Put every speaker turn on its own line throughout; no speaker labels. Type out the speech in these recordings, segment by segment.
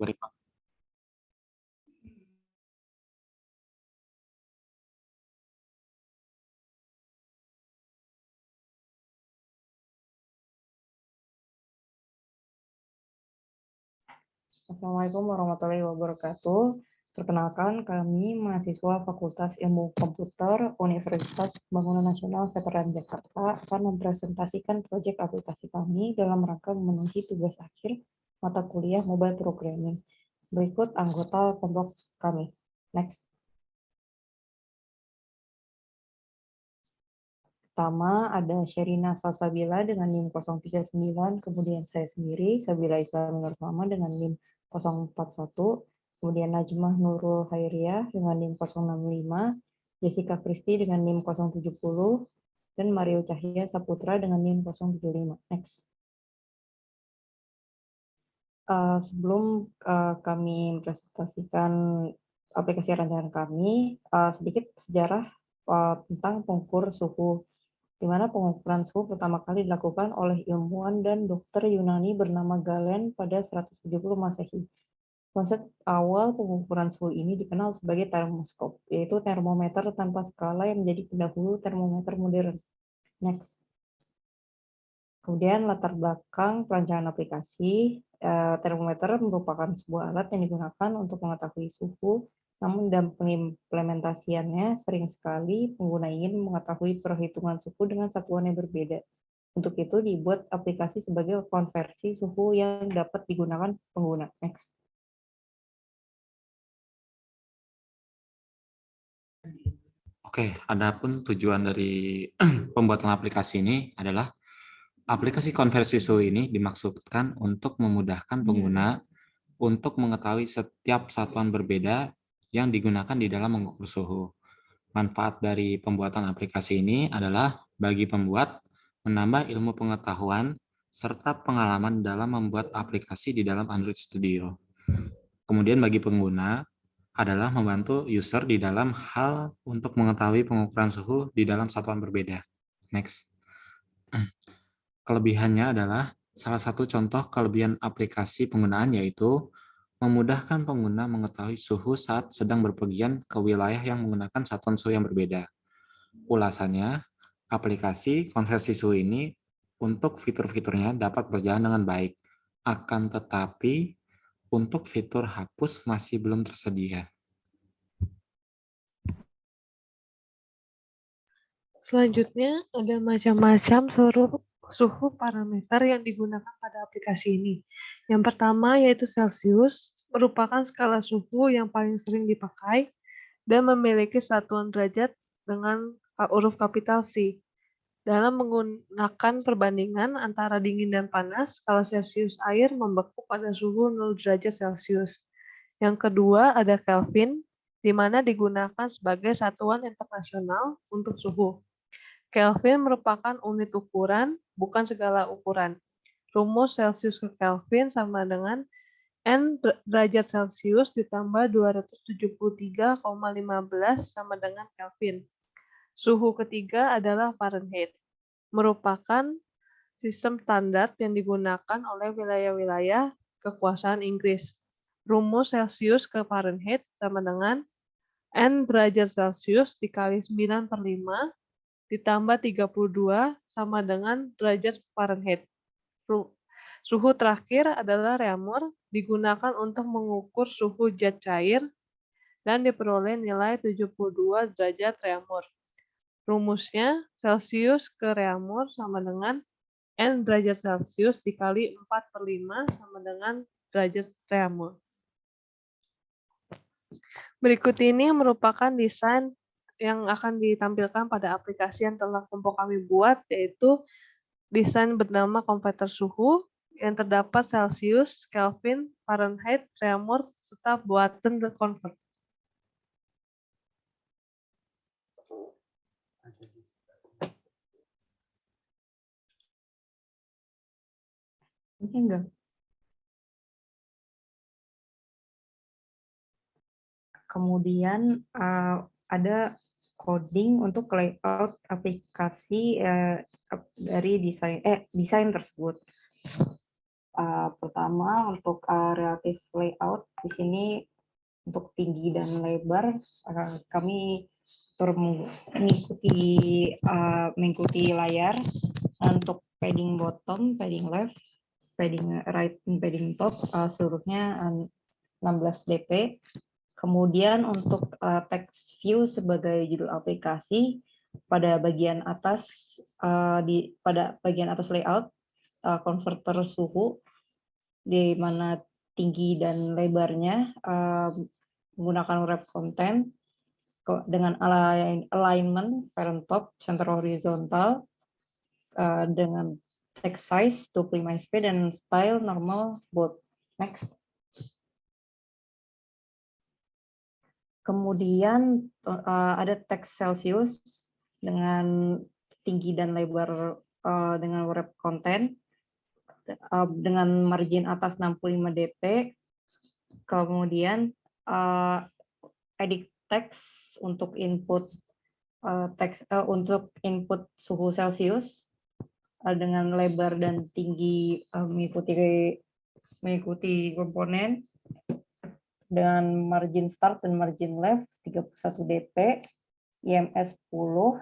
Beri, Pak.
Assalamualaikum warahmatullahi wabarakatuh. Perkenalkan, kami mahasiswa Fakultas Ilmu Komputer Universitas Pembangunan Nasional Veteran Jakarta akan mempresentasikan proyek aplikasi kami dalam rangka memenuhi tugas akhir mata kuliah Mobile Programming. Berikut anggota kelompok kami. Next. Pertama ada Sherina Salsabila dengan NIM 039, kemudian saya sendiri, Sabila Islam Nur Salma dengan NIM 041, kemudian Najmah Nurul Hairiah dengan NIM 065, Jessica Kristi dengan NIM 070, dan Mario Cahya Saputra dengan NIM 075. Next. Sebelum kami mempresentasikan aplikasi rancangan kami, sedikit sejarah tentang pengukur suhu, di mana pengukuran suhu pertama kali dilakukan oleh ilmuwan dan dokter Yunani bernama Galen pada 170 Masehi. Konsep awal pengukuran suhu ini dikenal sebagai termoskop, yaitu termometer tanpa skala yang menjadi pendahulu termometer modern. Next. Kemudian latar belakang perancangan aplikasi, termometer merupakan sebuah alat yang digunakan untuk mengetahui suhu, namun dalam pengimplementasiannya sering sekali pengguna ingin mengetahui perhitungan suhu dengan satuan yang berbeda. Untuk itu dibuat aplikasi sebagai konversi suhu yang dapat digunakan pengguna. Next.
Oke, adapun tujuan dari pembuatan aplikasi ini adalah aplikasi konversi suhu ini dimaksudkan untuk memudahkan pengguna untuk mengetahui setiap satuan berbeda yang digunakan di dalam mengukur suhu. Manfaat dari pembuatan aplikasi ini adalah bagi pembuat menambah ilmu pengetahuan serta pengalaman dalam membuat aplikasi di dalam Android Studio. Kemudian bagi pengguna adalah membantu user di dalam hal untuk mengetahui pengukuran suhu di dalam satuan berbeda. Next. Kelebihannya adalah salah satu contoh kelebihan aplikasi penggunaan yaitu memudahkan pengguna mengetahui suhu saat sedang berpergian ke wilayah yang menggunakan satuan suhu yang berbeda. Ulasannya, aplikasi konversi suhu ini untuk fitur-fiturnya dapat berjalan dengan baik. Akan tetapi, untuk fitur hapus masih belum tersedia.
Selanjutnya, ada macam-macam suhu parameter yang digunakan pada aplikasi ini. Yang pertama yaitu Celsius, merupakan skala suhu yang paling sering dipakai dan memiliki satuan derajat dengan huruf kapital C. Dalam menggunakan perbandingan antara dingin dan panas, skala Celsius air membeku pada suhu 0 derajat Celsius. Yang kedua ada Kelvin, di mana digunakan sebagai satuan internasional untuk suhu. Kelvin merupakan unit ukuran, bukan segala ukuran. Rumus Celsius ke Kelvin sama dengan N derajat Celsius ditambah 273,15 sama dengan Kelvin. Suhu ketiga adalah Fahrenheit, merupakan sistem standar yang digunakan oleh wilayah-wilayah kekuasaan Inggris. Rumus Celsius ke Fahrenheit sama dengan N derajat Celsius dikali 9/5 ditambah 32 sama dengan derajat Fahrenheit. Suhu terakhir adalah Reaumur, digunakan untuk mengukur suhu zat cair dan diperoleh nilai 72 derajat Reaumur. Rumusnya Celsius ke Reaumur sama dengan N derajat Celsius dikali 4/5 sama dengan derajat Reaumur. Berikut ini merupakan desain yang akan ditampilkan pada aplikasi yang telah kelompok kami buat, yaitu desain bernama konverter suhu yang terdapat Celsius, Kelvin, Fahrenheit, Reaumur, serta button convert.
Enggak. Kemudian ada coding untuk layout aplikasi dari desain tersebut. Pertama untuk relative layout di sini untuk tinggi dan lebar kami mengikuti layar. Untuk padding bottom, padding left, padding right, dan padding top seluruhnya 16 dp. Kemudian untuk text view sebagai judul aplikasi pada bagian atas pada bagian atas layout konverter suhu di mana tinggi dan lebarnya menggunakan wrap content dengan alignment parent top center horizontal dengan text size 25 sp dan style normal bold. Next. Kemudian ada text Celsius dengan tinggi dan lebar dengan wrap content dengan margin atas 65 dp. Kemudian edit text untuk input input suhu Celsius dengan lebar dan tinggi mengikuti komponen dengan margin start dan margin left 31 dp, IMS 10.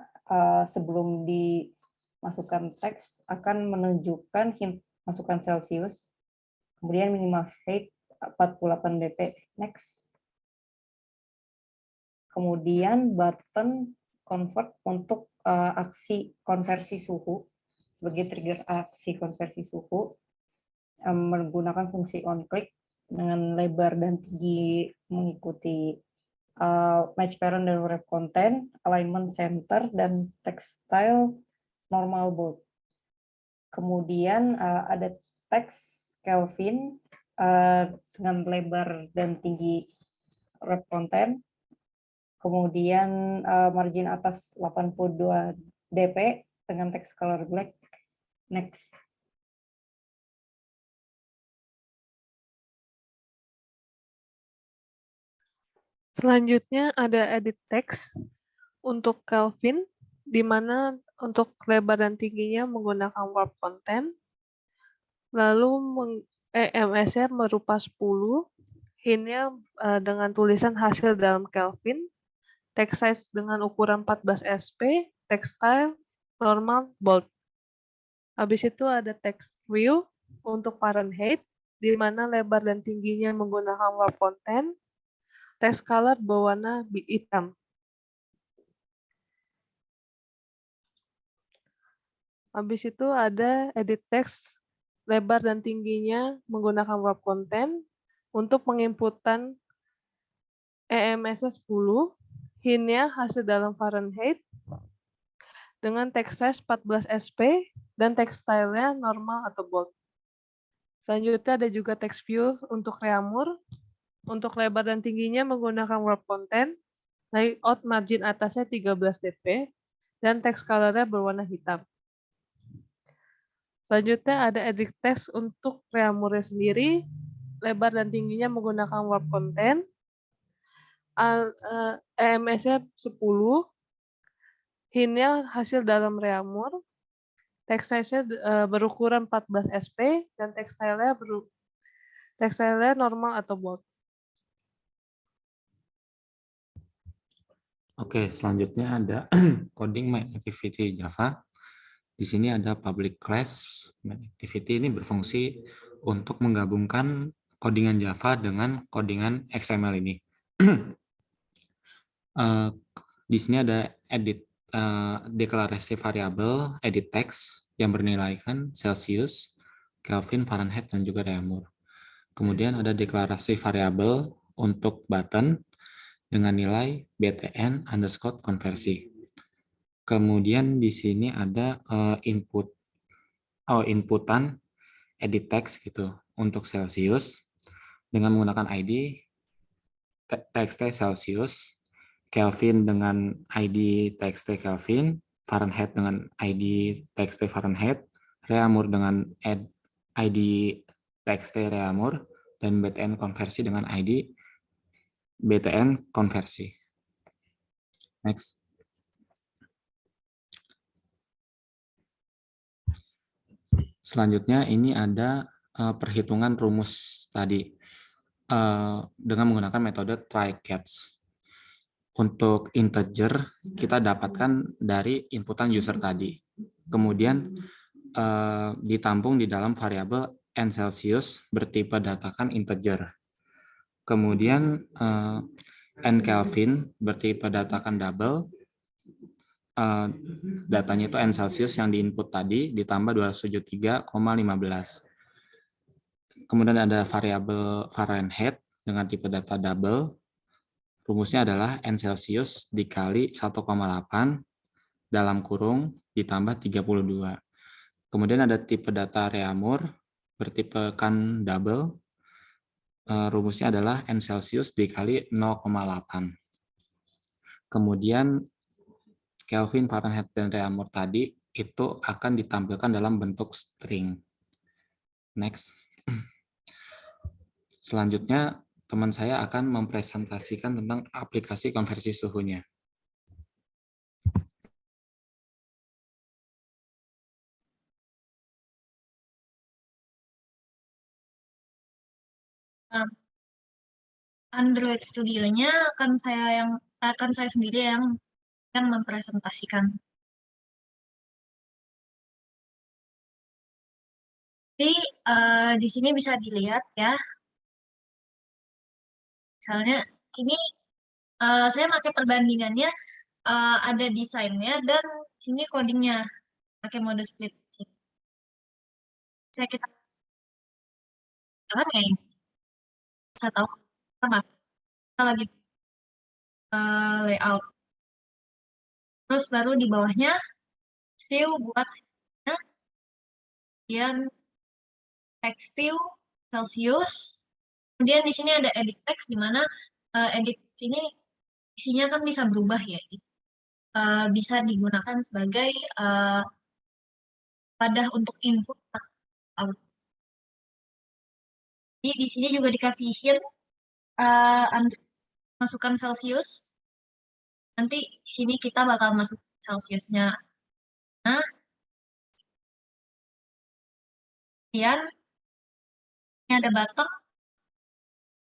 Sebelum dimasukkan teks akan menunjukkan hint masukan Celsius. Kemudian minimal height 48 dp. Next. Kemudian button convert untuk aksi konversi suhu sebagai trigger aksi konversi suhu menggunakan fungsi on click dengan lebar dan tinggi mengikuti match parent dan wrap content, alignment center, dan text style normal bold. Kemudian ada text Kelvin dengan lebar dan tinggi wrap content. Kemudian margin atas 82 dp dengan text color black. Next.
Selanjutnya ada edit text untuk Kelvin, di mana untuk lebar dan tingginya menggunakan wrap content. Lalu EMS-nya berupa 10, hint-nya dengan tulisan hasil dalam Kelvin, text size dengan ukuran 14 sp, text style normal bold. Habis itu ada text view untuk Fahrenheit, di mana lebar dan tingginya menggunakan wrap content, text color berwarna hitam. Habis itu ada edit text lebar dan tingginya menggunakan wrap content untuk menginputkan EMS-nya 10, hint-nya hasil dalam Fahrenheit dengan text size 14 sp dan text style-nya normal atau bold. Selanjutnya ada juga text view untuk Reamur. Untuk lebar dan tingginya menggunakan wrap content, layout margin atasnya 13 dp, dan text color-nya berwarna hitam. Selanjutnya ada edit text untuk Reamurnya sendiri, lebar dan tingginya menggunakan wrap content, EMS-nya 10, hint-nya hasil dalam Reamur, text size-nya berukuran 14 sp, dan text style-nya normal atau bold.
Oke, selanjutnya ada coding main activity Java. Di sini ada public class main activity. Ini berfungsi untuk menggabungkan codingan Java dengan codingan XML ini. Di sini ada edit deklarasi variabel, edit text yang bernilaikan Celsius, Kelvin, Fahrenheit, dan juga Reamur. Kemudian ada deklarasi variabel untuk button dengan nilai btn underscore konversi. Kemudian di sini ada inputan edit text gitu untuk Celsius dengan menggunakan ID txt Celsius, Kelvin dengan ID txt Kelvin, Fahrenheit dengan ID txt Fahrenheit, Reamur dengan ID txt Reamur, dan btn konversi dengan ID btn konversi. Next. Selanjutnya ini ada perhitungan rumus tadi dengan menggunakan metode try-catch. Untuk integer kita dapatkan dari inputan user tadi. Kemudian ditampung di dalam variabel n Celsius bertipe datakan integer. Kemudian n Kelvin bertipe datakan double. Datanya itu n Celsius yang diinput tadi ditambah 273,15. Kemudian ada variabel Fahrenheit dengan tipe data double. Rumusnya adalah n Celsius dikali 1,8 dalam kurung ditambah 32. Kemudian ada tipe data Reaumur bertipe kan double. Rumusnya adalah n Celsius dikali 0,8. Kemudian Kelvin, Fahrenheit, dan Reaumur tadi itu akan ditampilkan dalam bentuk string. Next. Selanjutnya, teman saya akan mempresentasikan tentang aplikasi konversi suhunya.
Android Studio-nya akan saya sendiri yang mempresentasikan. Jadi di sini bisa dilihat ya. Misalnya sini saya pakai perbandingannya, ada desainnya dan sini codingnya pakai mode split. Saya kita ya ini. Saya tahu sama kita lagi layout. Terus baru di bawahnya view buat kemudian text view Celsius. Kemudian di sini ada edit text, di mana edit sini isinya kan bisa berubah ya. Bisa digunakan sebagai wadah untuk input atau output. Jadi di sini juga dikasihin masukkan Celsius. Nanti di sini kita bakal masuk Celsiusnya. Nah, kemudian ini ada button.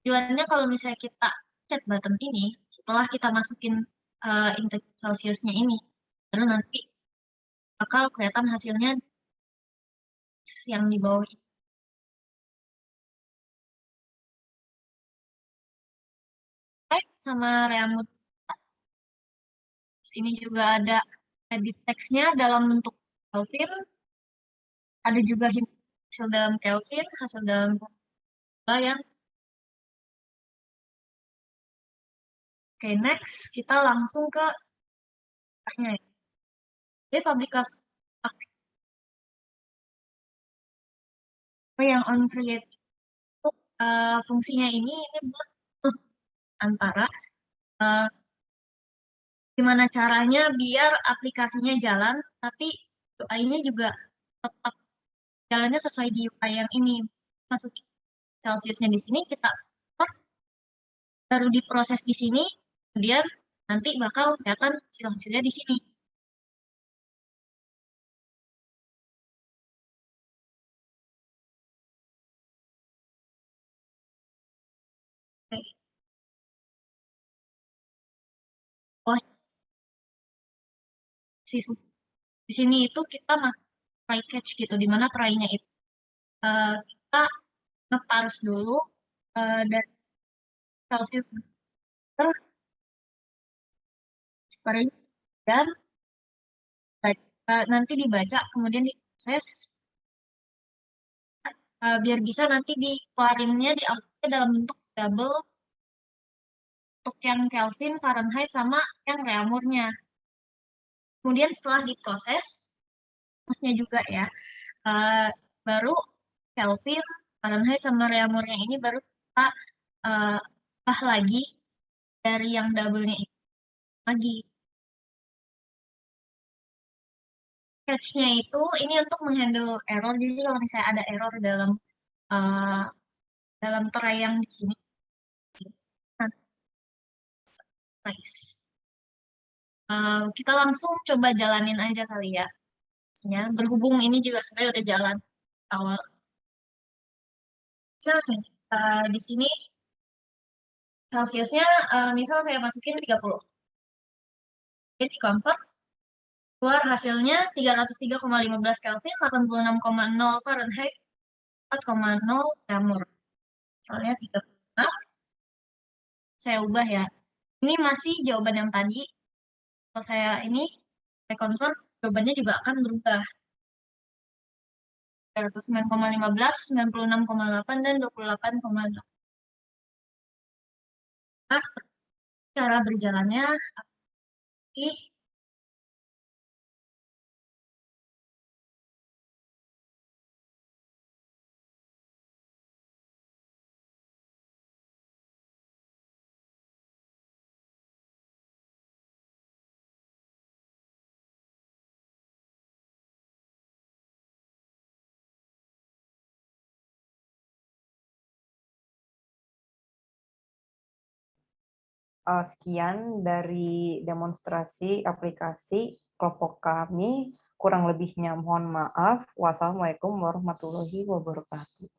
Tujuannya kalau misalnya kita chat button ini, setelah kita masukin integer Celsiusnya ini, baru nanti bakal kelihatan hasilnya yang di bawah ini. Sama Reaumur. Sini juga ada edit text-nya dalam bentuk Kelvin. Ada juga hasil dalam Kelvin, hasil dalam yang. Oke, next kita langsung ke jadi publikasi yang on create itu fungsinya ini buat antara gimana caranya biar aplikasinya jalan, tapi UI-nya juga tetap jalannya sesuai di UI yang ini. Masuk Celsiusnya di sini, kita baru diproses di sini, kemudian nanti bakal kelihatan hasil-hasilnya di sini. Oke. Oh, di sini itu kita try catch gitu, di mana try-nya itu kita nge-parse dulu dari Celsius dan nanti dibaca, kemudian diproses biar bisa nanti dikeluarinnya di outputnya dalam bentuk double untuk yang Kelvin, Fahrenheit, sama yang Reaumurnya. Kemudian setelah diproses, terusnya juga ya, baru Kelvin, Fahrenheit, sama Reaumurnya ini baru kita ubah lagi dari yang double-nya ini lagi. Catch-nya itu ini untuk menghandle error, jadi kalau misalnya ada error dalam tray yang di sini, nice. Kita langsung coba jalanin aja kali ya. Berhubung ini juga sebenarnya udah jalan awal. Misal nih, di sini Celsiusnya misal saya masukin 30. Jadi convert keluar hasilnya 303,15 Kelvin, 86,0 Fahrenheit, 4,0 Reaumur. Soalnya 36, saya ubah ya. Ini masih jawaban yang tadi. Kalau saya ini convert, jawabannya juga akan berubah. 309,15, 96,8, dan 28,6. Nah, cara berjalannya ih,
Sekian dari demonstrasi aplikasi kelompok kami. Kurang lebihnya mohon maaf. Wassalamualaikum warahmatullahi wabarakatuh.